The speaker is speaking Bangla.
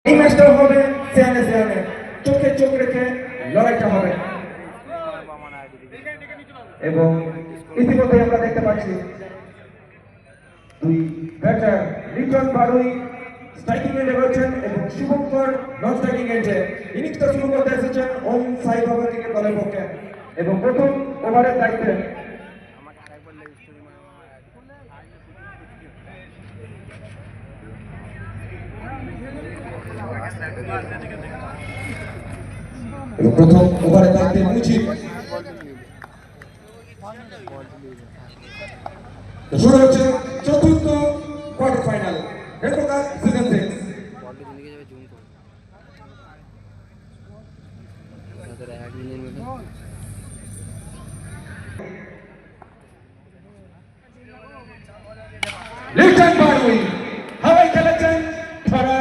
এই ম্যাচটাও হবে সেয়ানে সেয়ানে, চোখে চোখ রেখে লড়াইটা হবে। এবং ইতিমধ্যে আমরা দেখতে পাচ্ছি দুই ব্যাটার লিটন বারুই স্ট্রাইকিং এন্ডে রয়েছেন এবং শুভঙ্কর নন স্ট্রাইকিং এন্ডে। ইনিংসটা শুরু করতে এসেছেন ওম সাই বাবা ক্রিকেট দলের পক্ষে এবং প্রথম ওভারের দায়িত্বে মুজিব। শুরু হচ্ছে চতুর্থ কোয়ার্টার ফাইনাল রেকর্ডার সিজন 6। লিটন বারুই হাওয়াই খেলেছেন ধরা